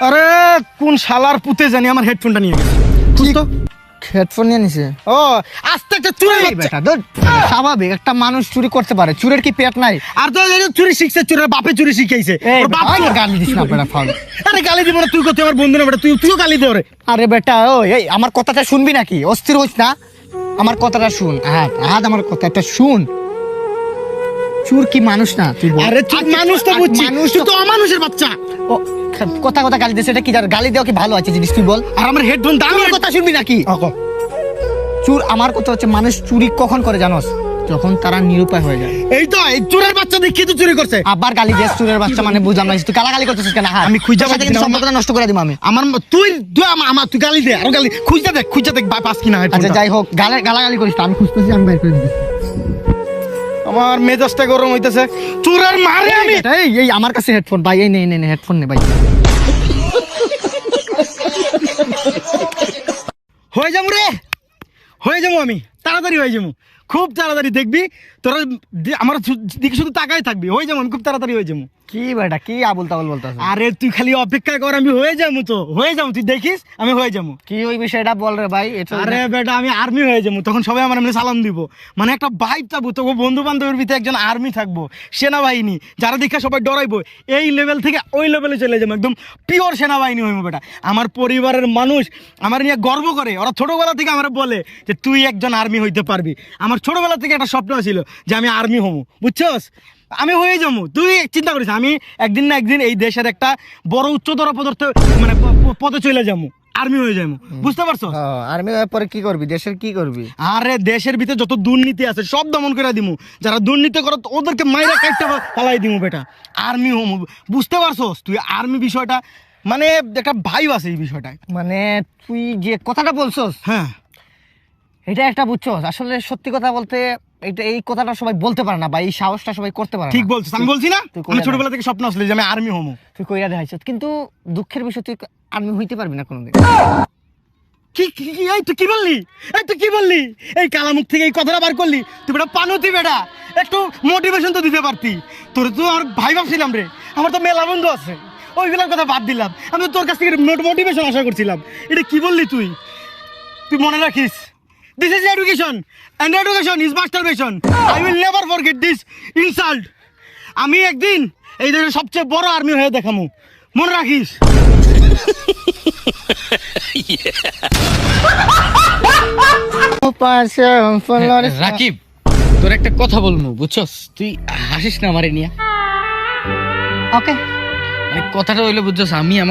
আরে কোন শালার পুতে জানি আমার হেডফোনটা নিয়ে গেছে। তো হেডফোন নিয়ে নিছে। ও আস্তে একটা চুরি বেটা স্বাভাবিক, একটা মানুষ চুরি করতে পারে, চুরের কি পেট নাই? আর তো চুরি শিখছে, চুরের বাপে চুরি শিখাইছে। ওর বাপ গালি দিস না বেটা, ফাউল। আরে গালি দিব না, তুই করতে আমার বন্ধু না বেটা, তুইও গালি দে ওরে। আরে বেটা এই আমার কথাটা শুনবি নাকি? অস্থির হইস না, আমার কথাটা শুন। আহাদ আমার কথাটা শুন। চুর কি মানুষ না? তুই বল। আরে তুই মানুষ তো বুঝছিস, মানুষ তুই তো অমানুষের বাচ্চা। ও কথা কথা গালি দিছে, এটা কি গালি দেওয়া কি ভালো আছে জিনিস? তুই বল। আর আমার হেডফোন দাম আমার কথা শুনবি নাকি? ওকো চুর, আমার কথা হচ্ছে মানুষ চুরি কখন করে জানোস? যখন তারা নিরুপায় হয়ে যায়। এই তো এই চোরের বাচ্চা দেখি তো চুরি করছে। আবার গালি দিস চুরের বাচ্চা, মানে বুঝলাম না তুই গালাগালি করতেছিস কেন? আমি খুঁজে পাচ্ছি না, সম্পর্কটা নষ্ট করে দিব আমি। আমার তুই তুই গালি দে, আর গালি খুঁজতে দেখ ভাই পাস কিনা আচ্ছা হেডফোনটা। যাই হোক, গালাগালি করিস না, আমি খুঁজতেছি, আমি বের করে দিচ্ছি। আমার মেজাজটা গরম হইতেছে, চোরের মারে আমি। এই আমার কাছে হেডফোন ভাই, এই নে হেডফোন নে ভাই। হয়ে যাবো রে, হয়ে যাবো, আমি তাড়াতাড়ি হয়ে যাবো, খুব তাড়াতাড়ি দেখবি তোরা আমার দিকে শুধু তাকাই থাকবি, হয়ে যাবো আমি, খুব তাড়াতাড়ি হয়ে যাবো। কি বেটা কি আবুল তাবুল বলতাছ? আরে তুই খালি অপেক্ষা কর, আমি হয়ে যাবো, তো হয়ে যাবো, তুই দেখিস আমি হয়ে যাবো। কি ওই বিষয়টা বল রে ভাই। আরে বেটা আমি আর্মি হয়ে যাবো, তখন সবাই আমার এমনি সালাম দিব, মানে একটা ভাইব থাকবো, তো বন্ধু বান্ধবের ভিতরে একজন আর্মি থাকবো, সেনাবাহিনী, যারা দেখে সবাই ডরাইবো, এই লেভেল থেকে ওই লেভেলে চলে যাবো, একদম পিওর সেনাবাহিনী হইবো বেটা। আমার পরিবারের মানুষ আমার নিয়ে গর্ব করে, ওরা ছোটবেলা থেকে আমার বলে যে তুই একজন আর্মি হইতে পারবি। আমার ছোটবেলা থেকে একটা স্বপ্ন ছিল যে আমি আর্মি হবো, বুঝছস? আমি হয়ে যাবো, তুই চিন্তা করিস, আমি একদিন না একদিন এই দেশের একটা বড় উচ্চতর পদার্থ মানে পদে চলে যাবো, আর্মি হয়ে যাবো, বুঝতে পারছো? আর্মি হওয়ার পরে কি করবি? দেশের কি করবি? আরে দেশের ভিতরে যত দুর্নীতি আছে সব দমন করে দিমু, যারা দুর্নীতি করে ওদেরকে মাইরা কাটতে ফালাই দিমু বেটা, আর্মি হমু, বুঝতে পারছস? তুই আর্মি বিষয়টা মানে একটা ভাইব আছে এই বিষয়টায়। মানে তুই যে কথাটা বলছস, হ্যাঁ এটা একটা বুঝছস, আসলে সত্যি কথা বলতে এটা এই কথাটা সবাই বলতে পারে না বা এই সাহসটা সবাই করতে পারে না। ঠিক বলছিস, আমি বলছি না তুই আমি ছোটবেলা থেকে স্বপ্ন আসলে যে আমি আর্মি হমু। তুই কইরা দেখাইছিস, কিন্তু দুঃখের বিষয় তুই আর্মি হইতে পারবি না কোনোদিন। কি এই তুই কি বললি, এই তুই কি বললি, এই কালামুখ থেকে এই কথাটা বার করলি? তুই বেটা পানুতি বেটা, একটু মোটিভেশন তো দিতে পারতি। তোর তো আমার ভাই ভাবছিলাম রে, আমার তো মেলা বন্ধু আছে, ওইগুলোর কথা বাদ দিলাম, আমি তো তোর কাছ থেকে মোটিভেশন আশা করছিলাম। এটা কি বললি তুই? তুই মনে রাখিস, this is education and education is masturbation. I will never forget this insult. আমি একদিন এই দেশের সবচেয়ে বড় আর্মি হয়ে দেখামু, মনে রাখিস। রাকিব, তোর একটা কথা বলবো, বুঝছস? তুই হাসিস না আমারে নিয়া। ওকে, মানে কথাটা হইলো, বুঝছস, আমি